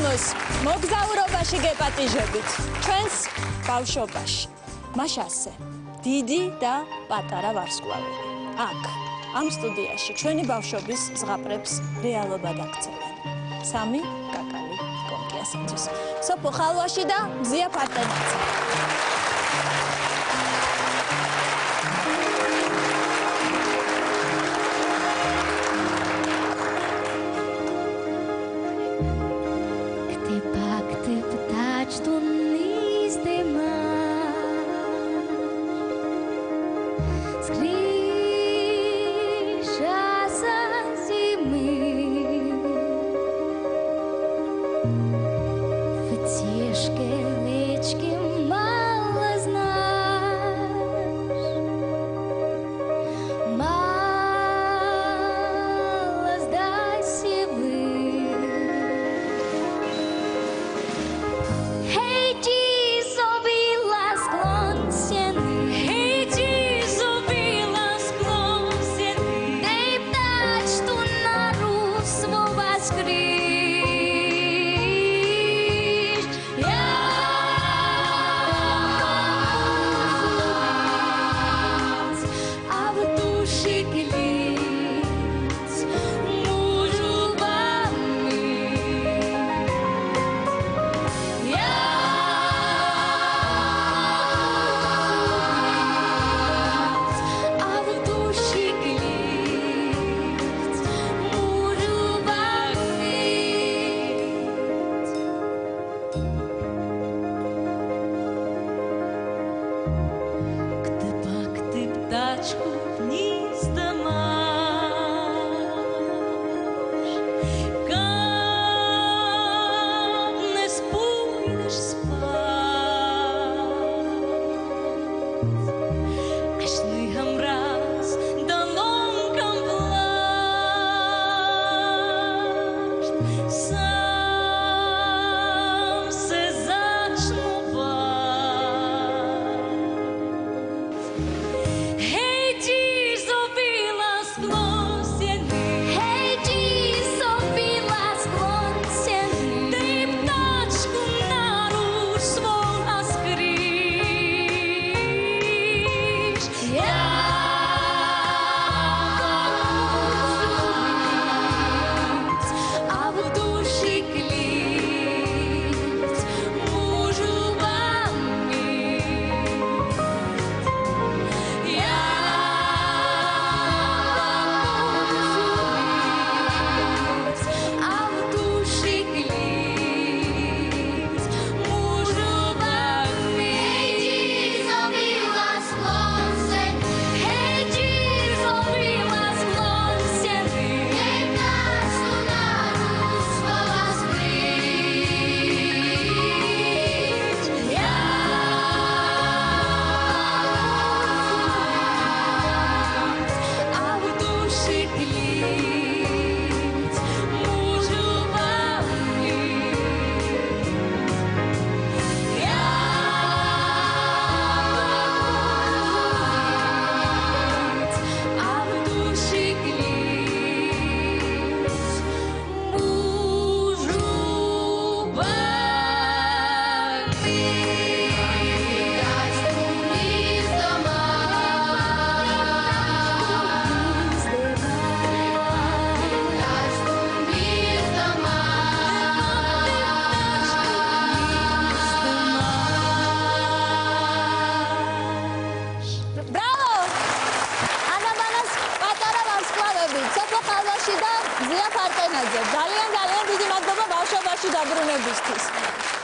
საქართველოს მოგზაურობაში გეპატიჟებით ჩვენს ბავშვობაში. მას ასე დიდი და პატარა ვარსკვლავები. აქ ამ სტუდიაში ჩვენი ბავშვობის ზღაპრებს რეალობად აქცევენ. სამი კაკალი კონკიასათვის. სოფო ხალვაში და მზია ფარტენაძე.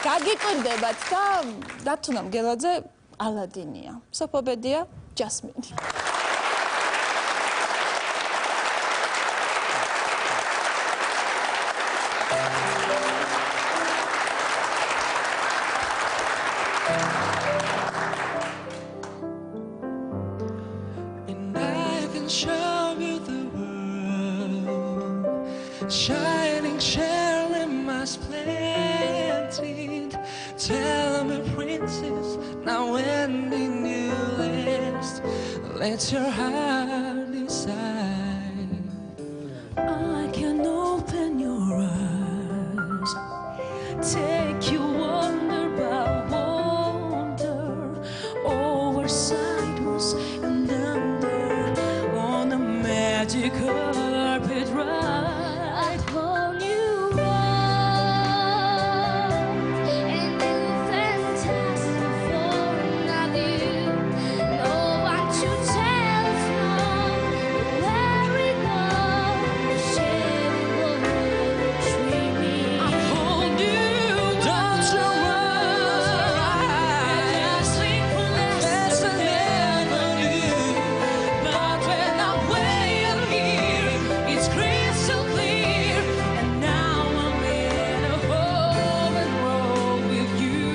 გაგიკვირდებათ და დათუნა მგელაძე ალადინია. სოფობედია ჯასმინი. Shining, sharing my splendid. Tell me, princess, now when you last, let your heart decide. I can open your eyes, take you wonder by wonder over sideways and under on a magic carpet ride. Hold you And you fantastic foreign of you. No one to tell us no. Where we go, share what we're dreaming. hold you, don't you worry. There's a never knew, but when I'm way up here, it's crystal clear. And now I'm in a home and roll with you.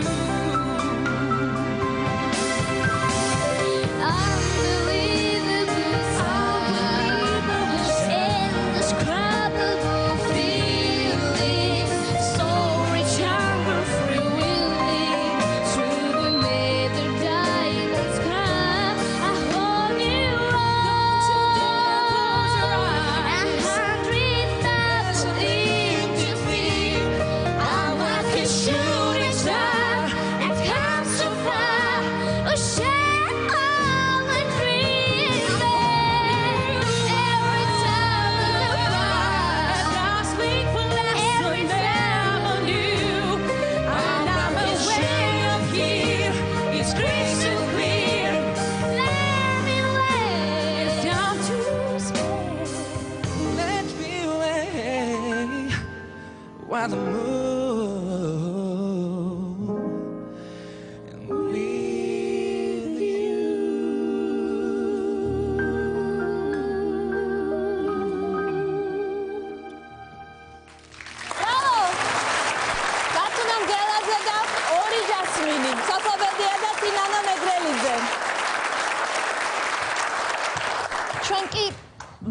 Unbelievable indescribable feeling, so rich and freewheeling through the nether diamond sky. I hold you up, 100,000 inches deep. I'm like a shooting star that comes so far. A shadow of a dream. Every time I Last week for last Every never knew. And I'm way up here, it's crystal clear. let me lay Down to space. Let me lay while the moon and with Bravo! Datunam Geladze და ორი ჯასმინი, სოფობედია და ტინანა მეგრელიძე. ჩვენ კი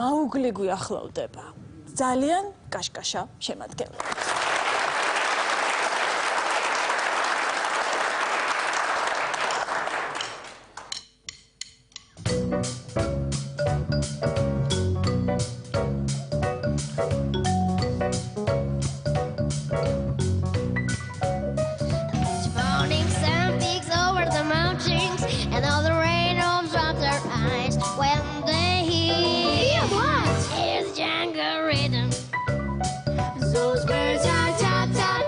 მაუგლი გვიახლოვდება. ძალიან კაშკაშა შემადგენლობით. Morning sun peeks over the mountains, and all the raindrops drop their eyes when they hear hear the jungle rhythm. Those birds are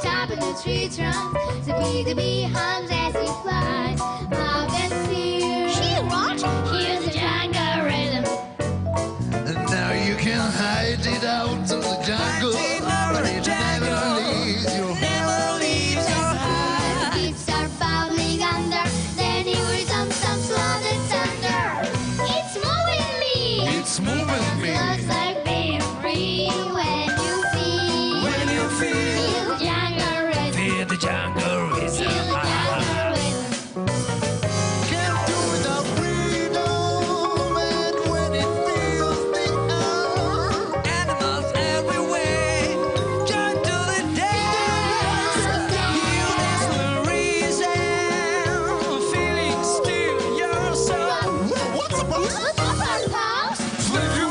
tap in the tree trunk. The bee hums as it flies. How can hear hear the jungle rhythm. And now you can hide it out of the jungle, but it never leaves your The beats are bubbling under. Then you hear some loud and thunder. It's moving me. It's moving me. Looks like being free when you feel the jungle rhythm. Feel the jungle Feel rhythm. the jungle rhythm. Can't do without freedom, and when it feels the earth, Animals everywhere, join to the dance. You dance for a reason, feeling still your soul. what's about What's up, pals? Let you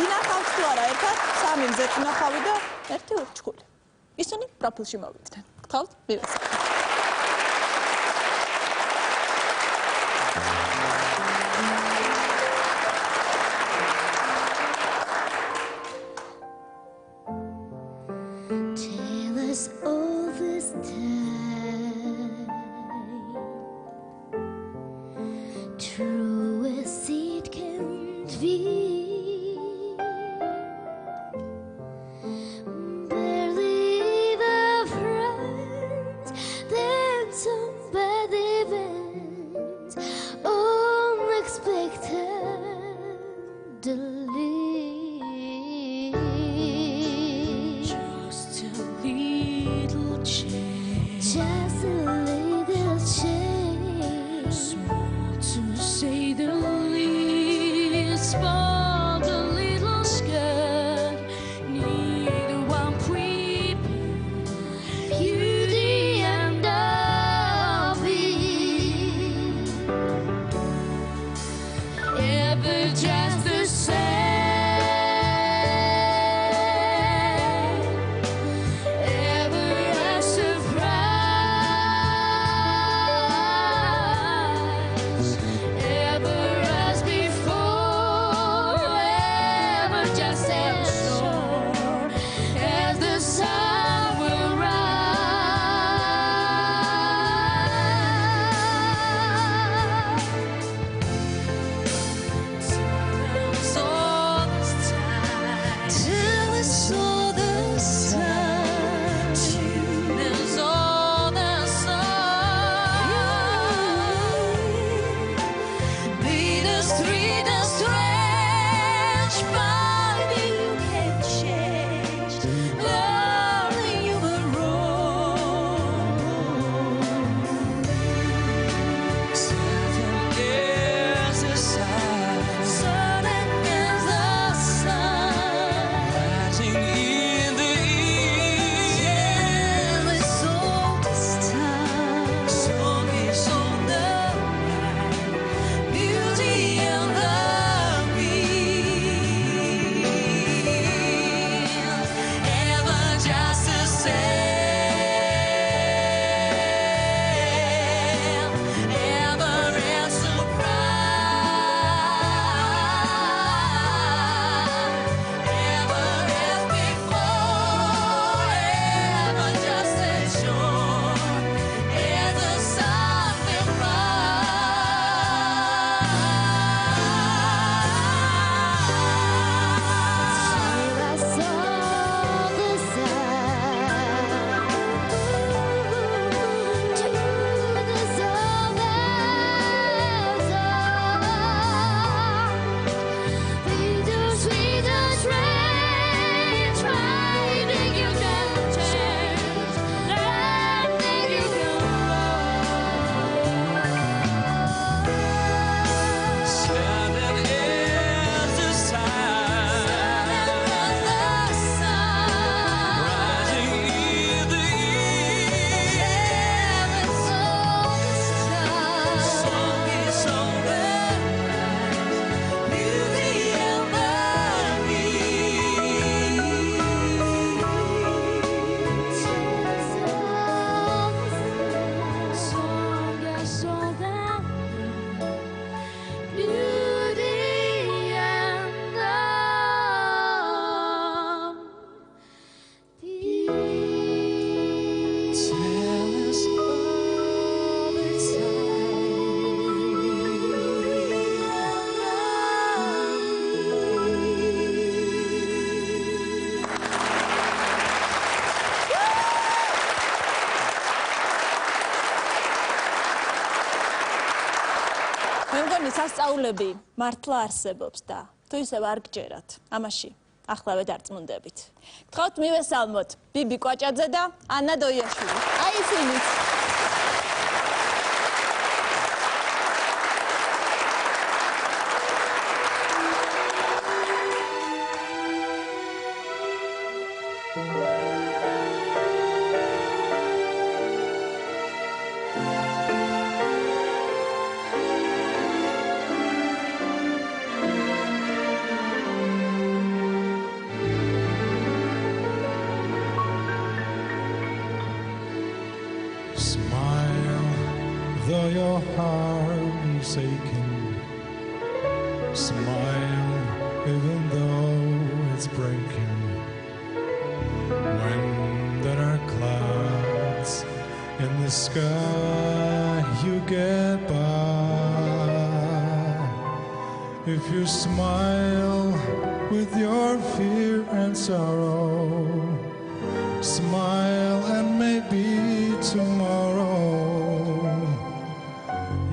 ინახავთ თუ არა ერთად, 3 მზეთუნახავი და 1 ურჩხული. ისინი პროფილში მოვიდნენ. გთხოვთ, მივესალმოთ. Tell us all this time, true as it can be. Barely the friends, then somebody went unexpectedly. Just a little change, Just a little change. small to say the least, but a little scared. Need one prepared, beauty and the beast. Ever just the same. Ever a surprise, ever as before, ever just as sure as the sun will rise. Tell us all this time, tell us all this time. Be the street, the strange, but you can change. Darling, you were wrong. Certain is the sun, certain is the sun, rising in the east. Tell us all this time, song is on the rise, beauty and the beast. Ever just the same, ever a surprise, ever as before, ever just as sure as the sun will rise. Tell us all this time, true as all that's all. Be the sweetest rain, trying you can change, nothing you can Certain is the sun, rising in the east. Song is on the rise, beauty and the beast. Song is all that beauty and the beast. Tell us all the მე მგონი სასწაულები მართლა არსებობს და თუ ისევ არ გჯერათ, ამაში ახლავე დარწმუნდებით. გთხოვთ მივესალმოთ ბიბი კვაჭაძე და ანა დოიაშვილი. აი ისინიც. your heart is aching. Smile even though it's breaking. When there are clouds in the sky, you get by. If you smile with your fear and sorrow, smile and maybe tomorrow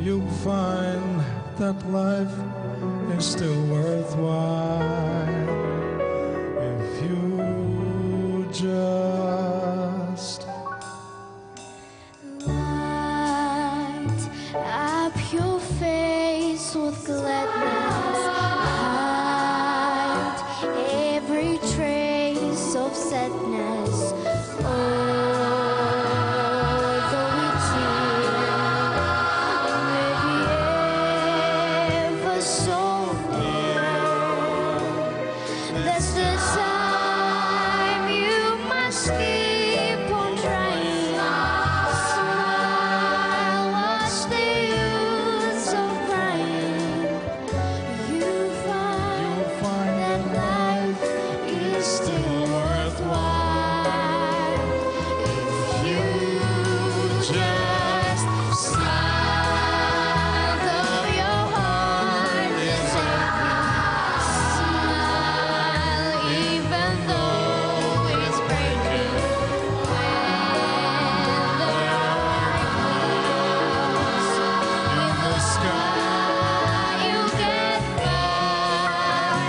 you'll find that life is still worthwhile if you just light up your face with gladness, hide every trace of sadness. Although it's maybe ever so near, that's the time you must keep on trying. Smile, what's the use of crying? You find that life is still worthwhile if you just smile. Though your heart is aching, smile even though it's breaking. When there are clouds in the sky, you get by.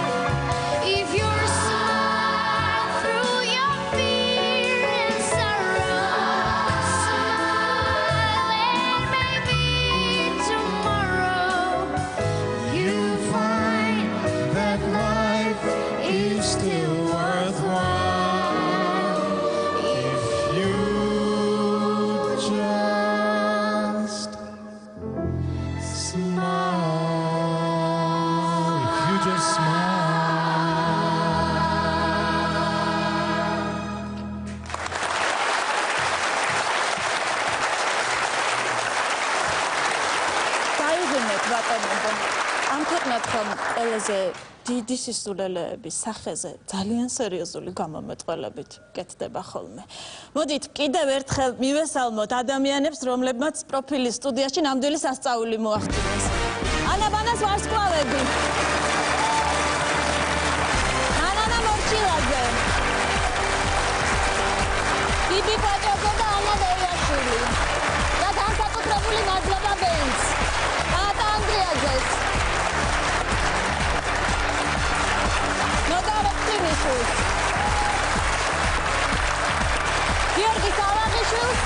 If you smile through your fear and sorrow, smile and maybe tomorrow you find that life is still worthwhile if you just smile. If you just smile. დაიგინეთ ბატონებო, ამ ქვეყნად ხომ ყველაზე დიდი სისულელეების სახეზე ძალიან სერიოზული გამომეტყველებით კეთდება ხოლმე. მოდით კიდევ ერთხელ მივესალმოთ ადამიანებს, რომლებმაც პროფილის სტუდიაში ნამდვილი სასწაული მოახდინეს. ანაბანას ვარსკვლავები. ანანა მორჩილაძე. ბიბი კვაჭაძე და ანა დოიაშვილი. და განსაკუთრებული მადლობა ბენს. ატა ანდრიაძეს. ნოდარ ოპტიმიშვილს. გიორგი სალაღიშვილს.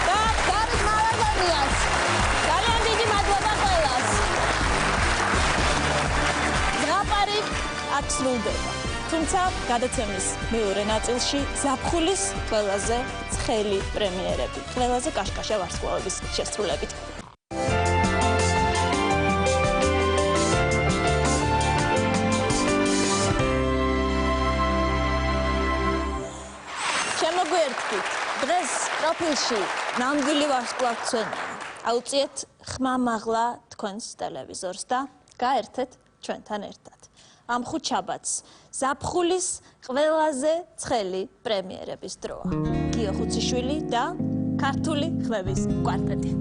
და დავით მალაგონიას. ძალიან დიდი მადლობა ყველას. ზღაპარი აქ სრულდება. თუმცა გადაცემის მეორე ნაწილში ზაფხულის ყველაზე ცხელი პრემიერები, ყველაზე კაშკაშა ვარსკვლავების შესრულებით. შემოგვიერთდით, დღეს პროფილში ნამდვილი ვარსკვლავთმცვენია. აუწიეთ ხმამაღლა თქვენს ტელევიზორს და გაერთეთ ჩვენთან ერთად. ამ ხუთშაბათს ზაფხულის ყველაზე ცხელი პრემიერების დროა. გიო ხუციშვილი და ქართული ხმების კვარტეტი.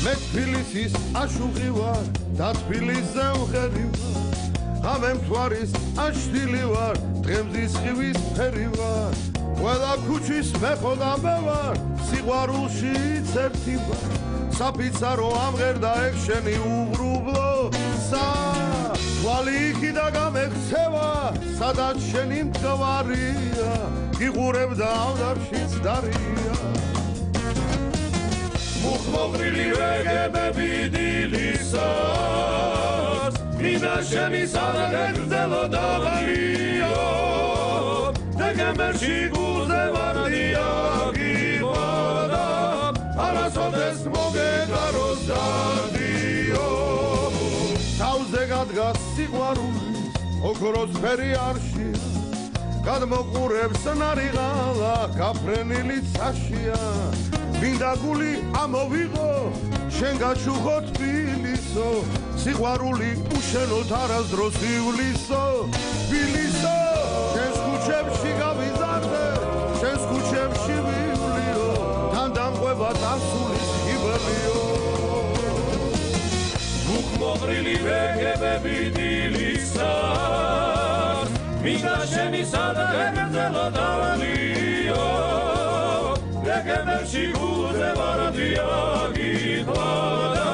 მე თბილისის აშუღი ვარ და თბილისზე ვხედი ვარ, ღამე მთვარის აშდილი ვარ, დღემზის ხივის ფერი ვარ, ყველა ქუჩის მეხოდა მე ვარ, სიყვარულში ერთი ვარ, საფიცარო ამღერდა ეგ შენი უღრუბლო თვალი იქიდა გამექცევა, სადაც შენი მდგომარია, გიყურებ და ავდარშიც დარია. მუხმოყრილი რეგებები დილისას, მინდა შენი სადღეგ გრძელოდა ღარიო, დეკემბერში გულზე ვარდია გიბადა, არასოდეს მოგეკაროს დარდია. და სიყვარულის ოქროსფერი არშია გადმოყურებს ნარიღალა გაფრენილი ცაშია მინდა გული ამოვიღო შენ გაჩუხო თბილისო სიყვარული უშენოდ არასდროს ივლისო თბილისო შენს ქუჩებში გავიზარდე შენს ქუჩებში ვივლიო თან დამყვება დასულის ხიბლიო მუხმოყრილი ვეგებები დილისას მინდა შენი სადღეგრძელო დავალიო ვეგებებში გულზე ვარდია გიყვანა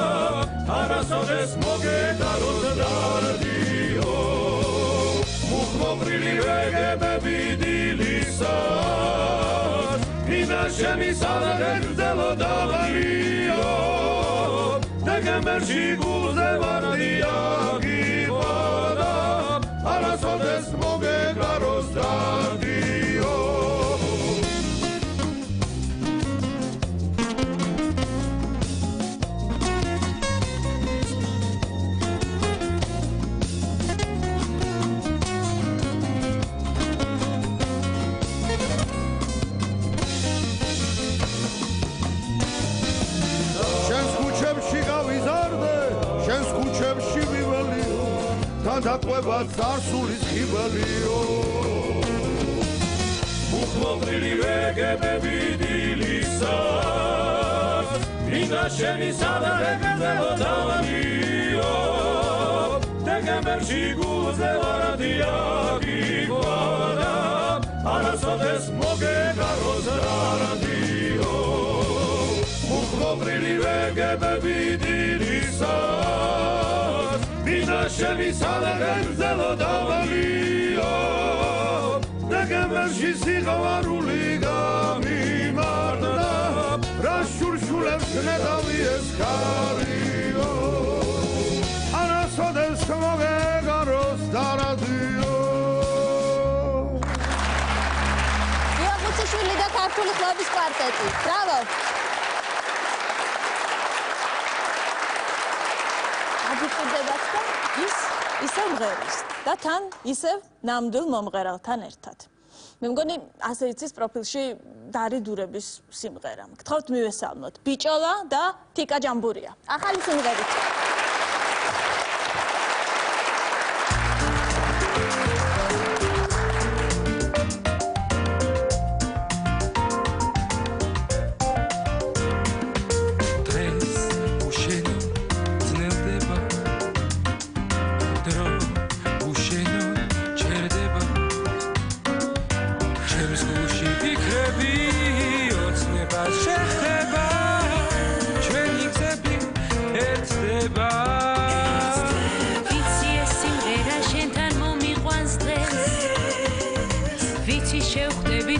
არასოდეს მოგედაროს დარდიო მუხმოყრილი ვეგებები დილისას მინდა შენი სადღეგრძელო დავალიო ვეგებებში გულზე ვარდია გიყვანა არასოდეს მოგედაროს დარდიო დაყვება წარსულის ხიბლიო მუხმოყრილი ვეგებები დილისას მინდა შენი სადღეგრძელო დავალიო დეგემებში გულზე ვარდია გიყვანა არასოდეს მოგედაროს დარდიო მუხმოყრილი ვეგებები დილისას მინდა შენი სადღეგრძელო დავალიო დეგემებში სიყვარული გამიმართა რა შურშულებს ნედავი ეს ქარიო არასოდეს მოგეგაროს დარდიო იაყუციშვილი და ქართული ხმების კვარტეტი ბრავო აგიკვირდებათ და ისევ მღერის და თან ისევ ნამდვილ მომღერალთან ერთად. მე მგონი ასე იცის პროფილში დარიდურების სიმღერა. გთხოვთ მივესალმოთ ბიჭოლა და თიკა ჯამბურია. ახალი სიმღერით.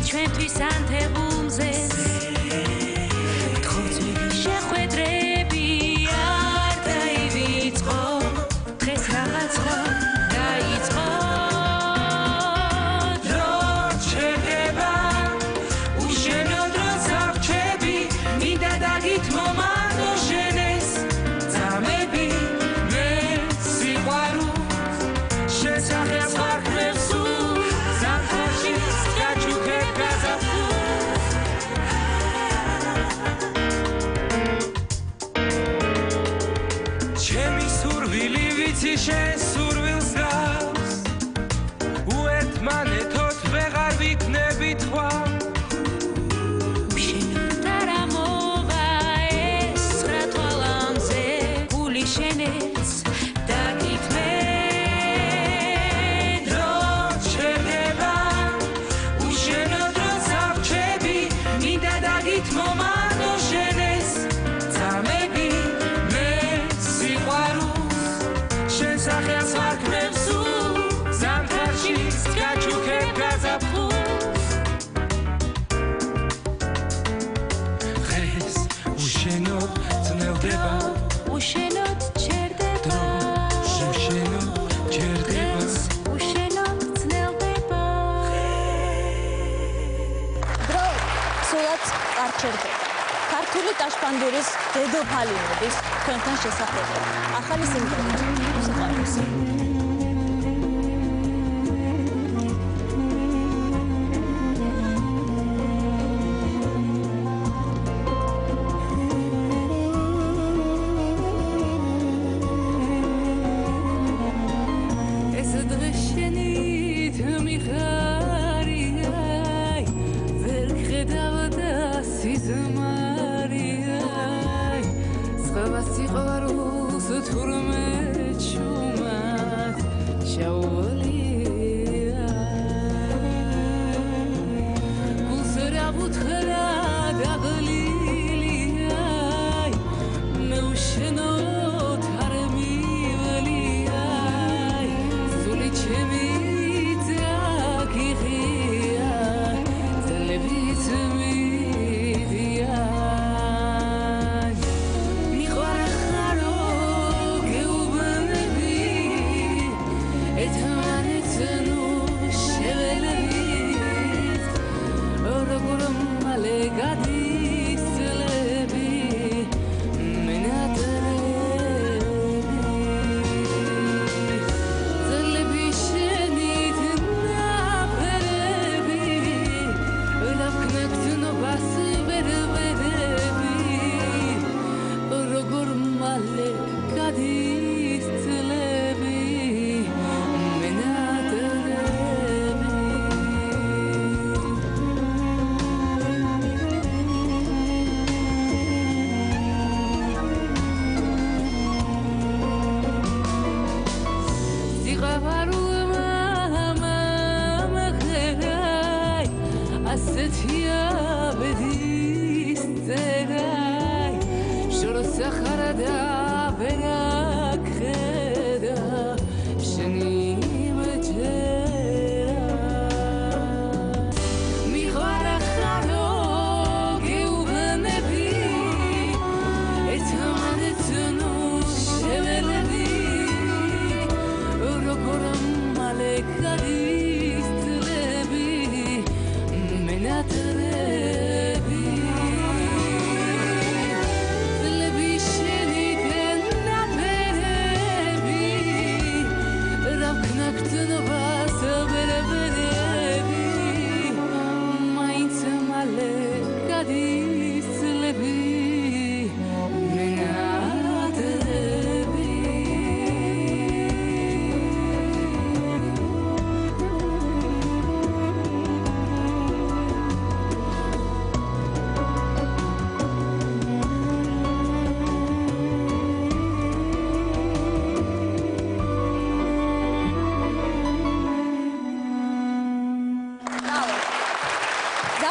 ჩვენთვის ანთებუმზე გთხოვთ შეხვედრები არ დაივიწყო დღეს რაღაც ხო დაიწყო დრო ჩერდება უშენო დროს აღჩები მინდა დაგითმომადო შენეს ძამები მე სიყვარულს შესახებს ხარხნებს ზამთარში შენ სურვილს გავს უერთმანეთოთ ვეღარ ვიქნები თქვა უშენოდ არა მოვა ეს ცხრა თვალამზე გული შენეც დაგითმე დრო ჩერდება უშენოდ დროს აღჩები მინდა დაგითმომადო შენეს ძამები მე სიყვარულს სახეს ვარქმევს ზამთარში გაჩუქებ გაზაფხულს დღეს უშენოდ ძნელდება უშენოდ ჩერდება უშენოდ ჩერდება უშენოდ ძნელდება დრო სულაც არ ჩერდება ქართული ტაშფანდურის დედოფალინების თქვენთან შესაძლებელი ახალი სიმღერა.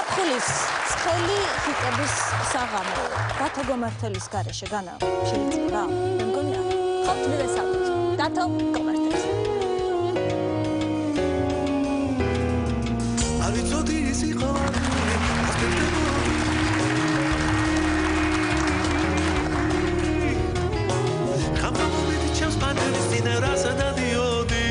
ზაფხულის ცხელი ჰიტების საღამო დათო გომართელის გარეშე განა შეიძლება? მე მგონი რა. ხოთ მივესალმოთ. დათო გომართელს. არიწოდი ის იყო ხამრობითი ჩემს პანელის წინ რასა დადიოდი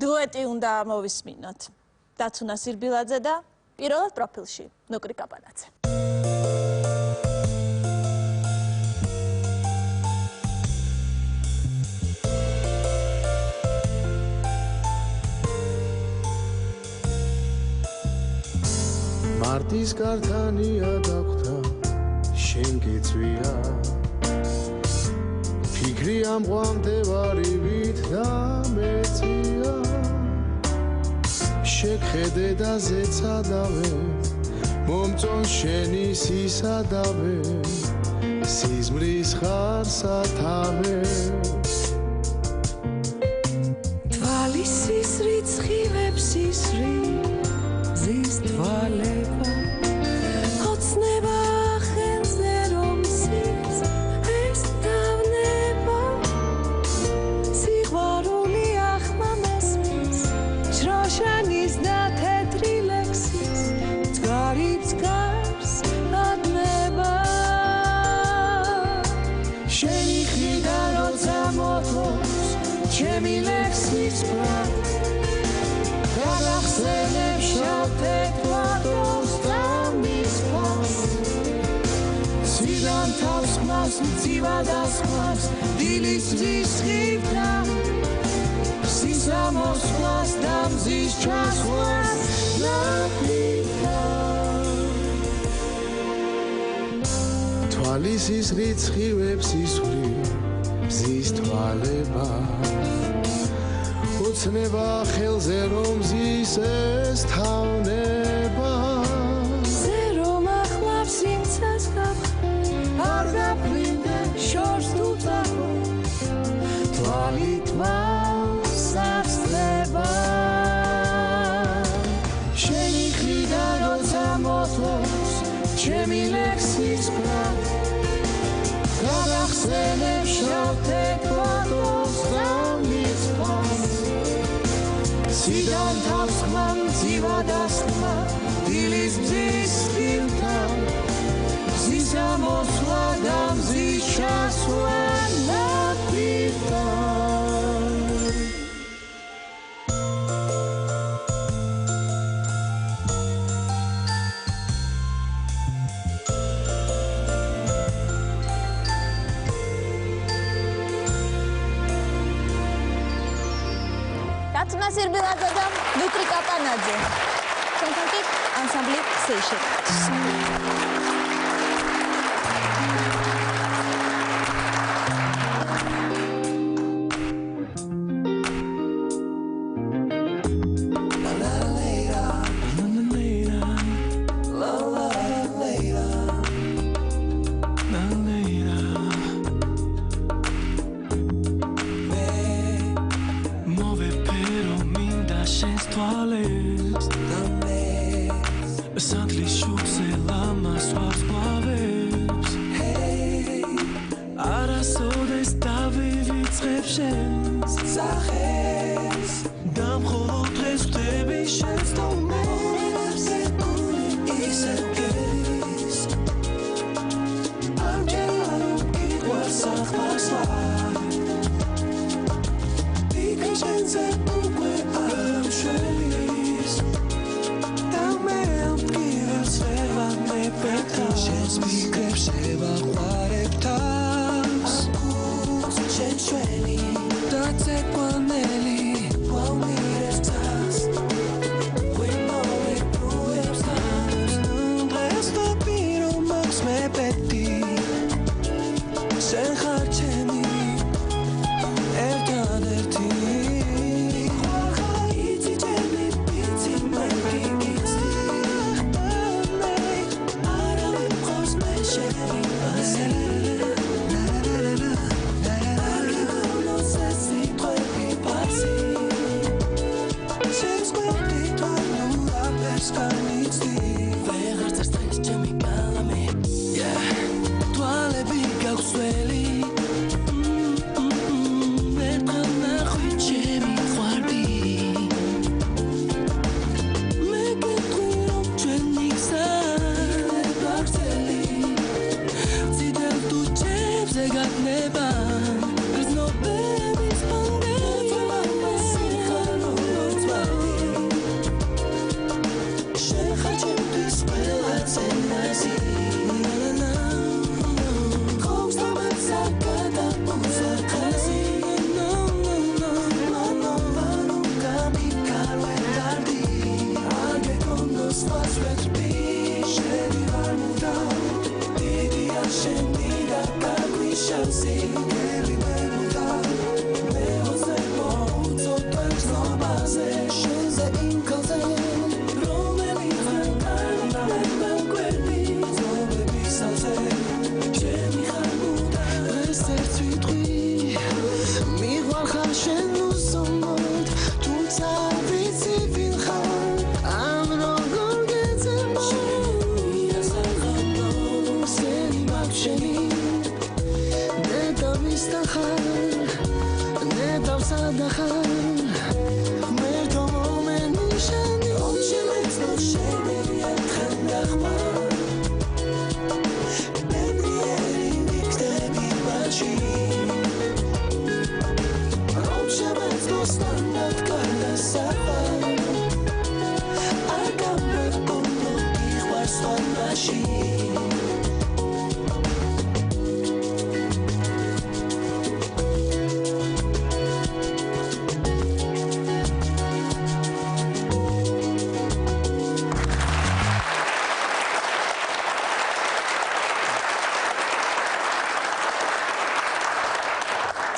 დუეტი უნდა მოვისმინოთ. დაცუნა სირბილაძე და პირველად პროფილში ნუკრი კაპანაძე. მარტის კარტანია დაგვთა შენ გიწვია ფიქრი ამყვამდევარივით და მეწია შეგხედე და ზეცადავე მომწონს შენი სისადავე სიზმრის ხარ სათავე თვალის სისრით სხივებს სისრი ზის თვალება ოცნება ხელზე რომ სის ეს დავნება სიყვარული ახლა მესმის შროშანის და თეთრი ლექსის ძგარიც გარს ადნება შენი ხიდა როცა მოთოს ჩემი ლექსის ბრად განახსენებ შავთეთვარდოს და მის ფას სიდან თავს ხმას მძივა და სხვას დილის მზის სხივდა სისამოს ხმას და მზის ჩასვლას ნაფლიდა თვალის ის რიცხივებს ისვრი მზის თვალება უცნება ხელზე რომ მზის ეს თავნება ზე რომ ახლავს იმცას არ გაფრინდე შორს თუ წახო თვალი თვალს აღსწრება შენი მხრიდან როცა მოთხოვს ჩემი ლექსის ბრალ გადახსენებ შავთეთ პატოს და მიწფას სიდან თავს ხმა მძივა დასხმა დილის მზის ხილთან მზის ამოსვლა და მზის ჩასვლა ნაპირთან Татьяна Сирбеладзе და Дмитрий Капанадзе. Ჩვენთან კი ანსამბლი Seychelles.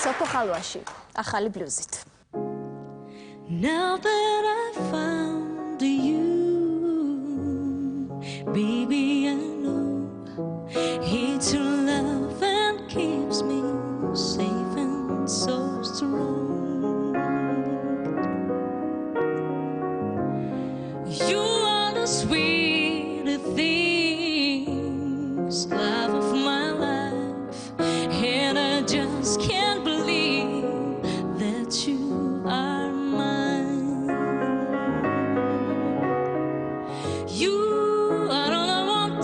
სოფო ხალვაში ახალი ბლუზით. Now that I found you, baby, I know it's your love and keeps me safe and so strong. You are the sweetest things, love of my life, and I just can't believe that you are mine. You are all I want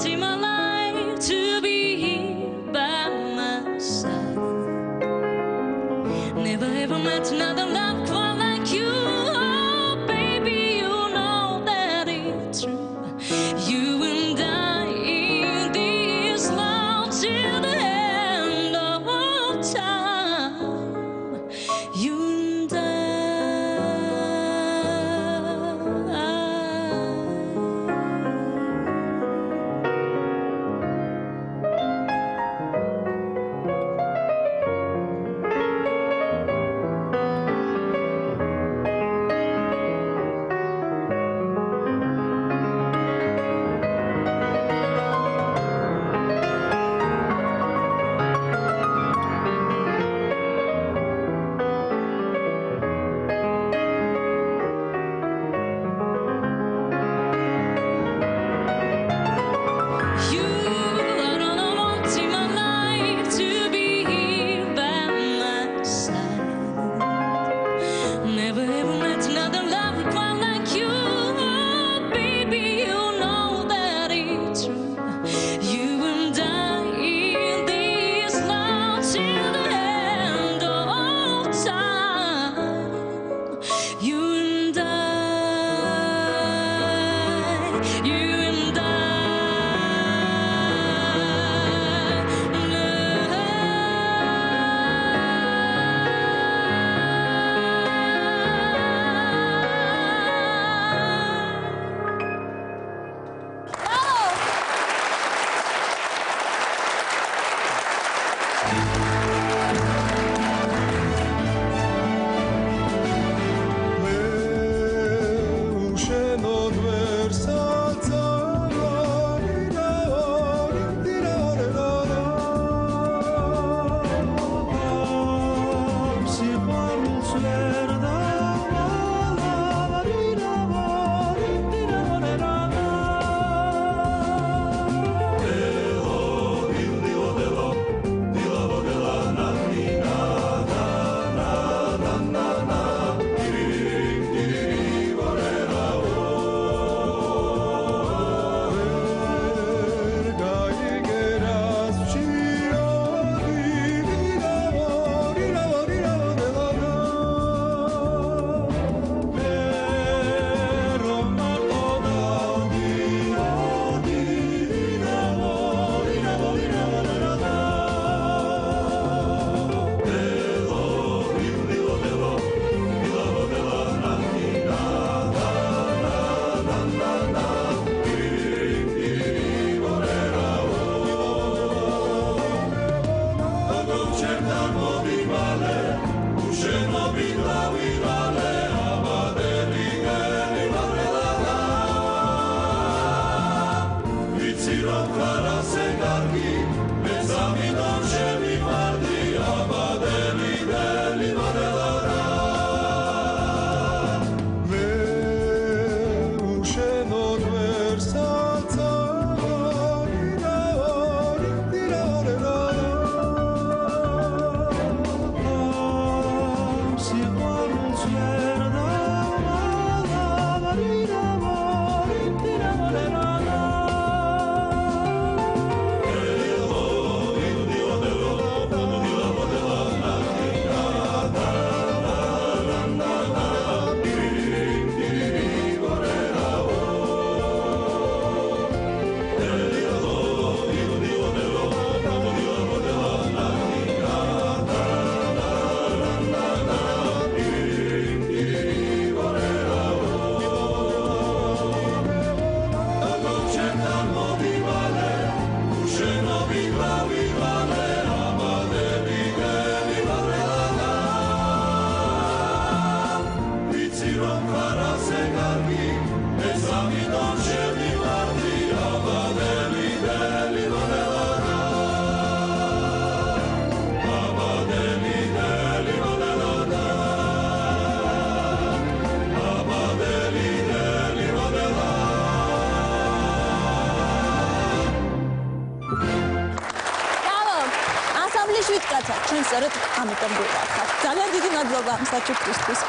მადლიშვით კაცად, ჩვენ სწორედ ამიტომ გვიყავთ. ძალიან დიდი მადლობა ამ საჩუქრისთვის.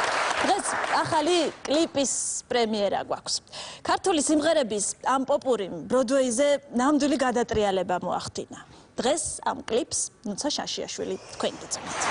დღეს ახალი კლიპის პრემიერა გვაქვს. ქართული სიმღერების ამ პოპურიმ ბროდვეიზე ნამდვილი გადატრიალება მოახდინა. დღეს ამ კლიპს ნუცა შაშიაშვილი თქვენ გიწევთ.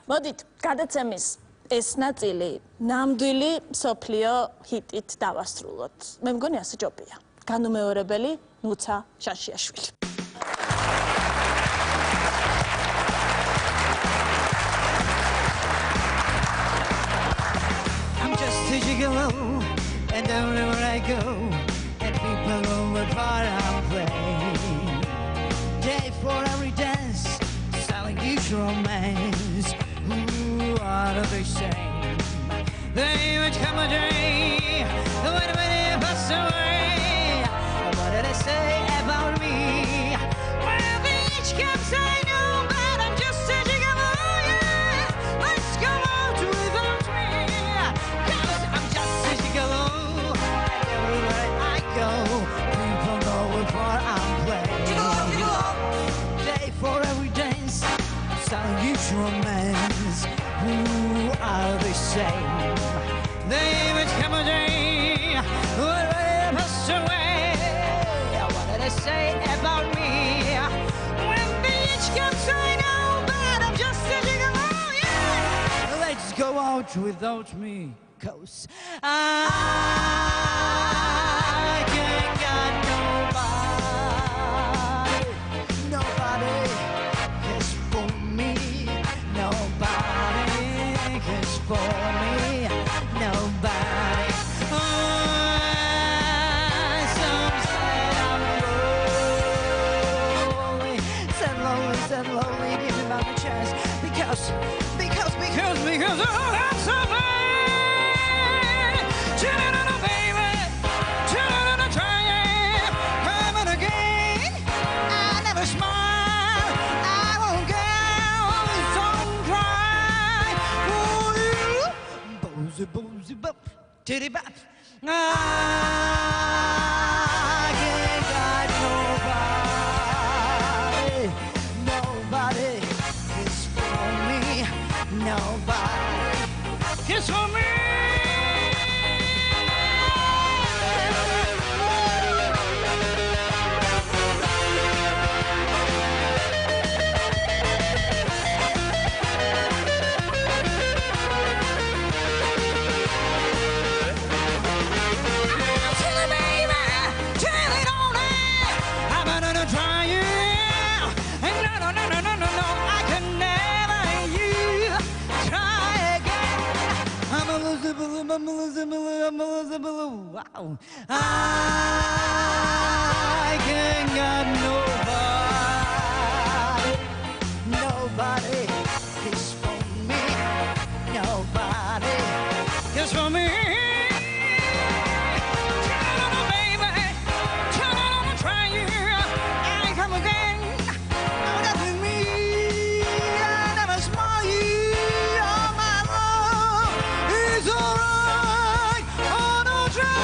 მოდით, გადაცემის ეს ნაწილი ნამდვილი მსოფლიო ჰიტით დავასრულოთ. მე მგონი ასე ჯობია. განუმეორებელი ნუცა შაშიაშვილი. I'm just a gigolo, and wherever I go, and people know what part I'm playing. Day for every dance, selling each romance. Who are they saying? They would come a day, when they pass away. What did they say about me? Well, each comes I know, but I'm just a gigolo, yeah. Let's go out without me, 'cause I'm just a gigolo. Everywhere I go, people know what part I'm playing. Day for every dance, selling each romance. Who are they saying? They would come a day when they pass away. What did they say about me? When the itch comes I know, but I'm just a gigolo, yeah. Let's go out without me, 'cause I can't got nobody. Nobody cares for me. Nobody cares for me. Nobody. Some said I'm lonely. Said lonely, give me back a chance. Because, oh, that's so bad. Ta-da-da-da, baby. Ta-da-da-da, trying. Coming again. I never smile. I won't go. Don't cry for you. Boozy, bop, titty bop. I can't got nobody. Nobody is for me. Nobody is for me. wow. I can't get nobody is for me, nobody is for me. Turn on, baby, turn on, try you. I come again, oh, that's with me. I never smile you, all my love is alright. Oh, no, try,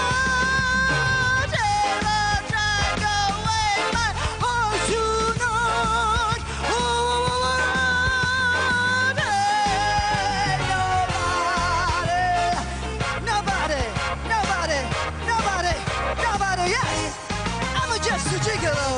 go away, my heart tonight. Oh, nobody, yes, I'm just a gigolo.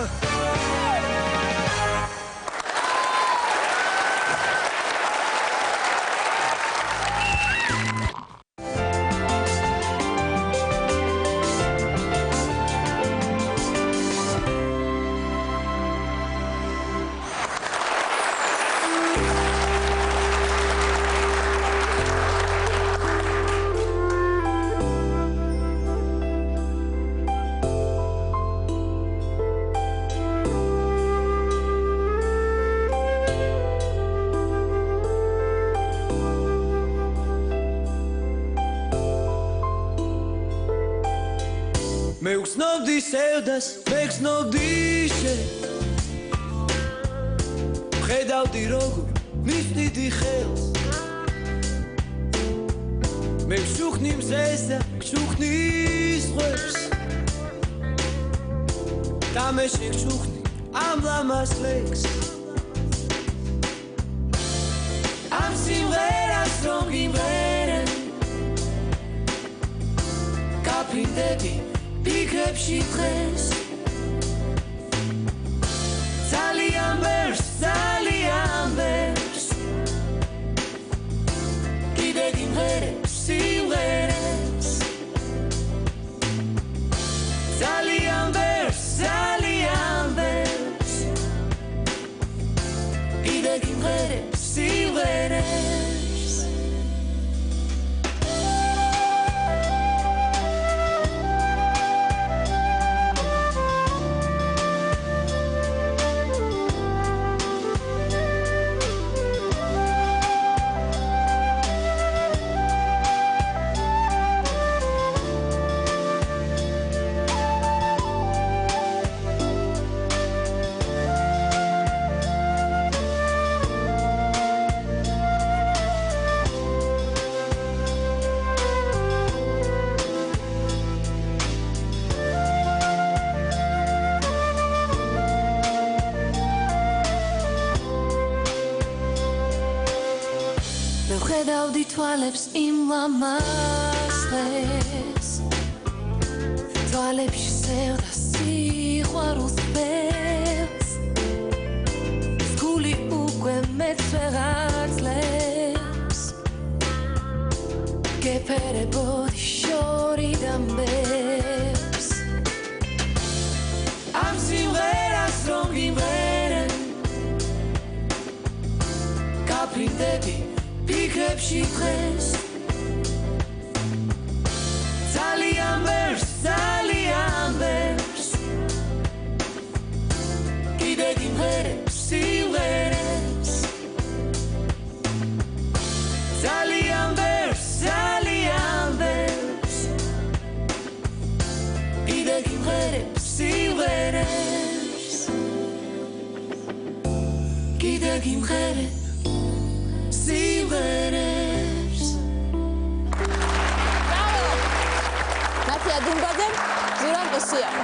მე ვხსნობდი სევდას, მე ვხსნობდი შენ ხედავდი როგორ მისდიდი ხელს მე ვშუხნი მზესა, ვშუხნი სხვებს და მე შევშუხნი ამ ლამას ლექს ამ სიმღერას რომ გიმღერე გაფრინდები ფიქრებში დღეს ძალიან ვერს კიდე გიმღერებ სიმღერებს ძალიან ვერს კიდე გიმღერებ სიმღერებს ხედავდი თვალებს იმ ლამაზლებს თვალებში სევდა სიყვარულს ბევრს სკული უკვე მეც ვეღარ ძლებს გეფერებოდი შორიდან ბევრს ამ სიმღერას რომ გიმღერე გაფრინდები ფიქრებში დღეს ძალიან ვერს კიდე გიმღერებ სიმღერებს ძალიან ვერს კიდე გიმღერებ სიმღერებს კიდე გიმღერებ სიმღერებს ნათია დუმბაძე, ზურამ პოსიაო.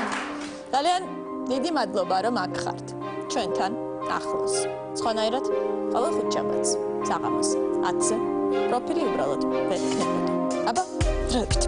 ძალიან დიდი მადლობა რომ აქ ხართ. ჩვენთან ახლოს. სხვანაირად ყოველ ხუთშაბათს საღამოს 10-ზე პროფილი უბრალოდ ვერ იქნებოდა. აბა, დროებით.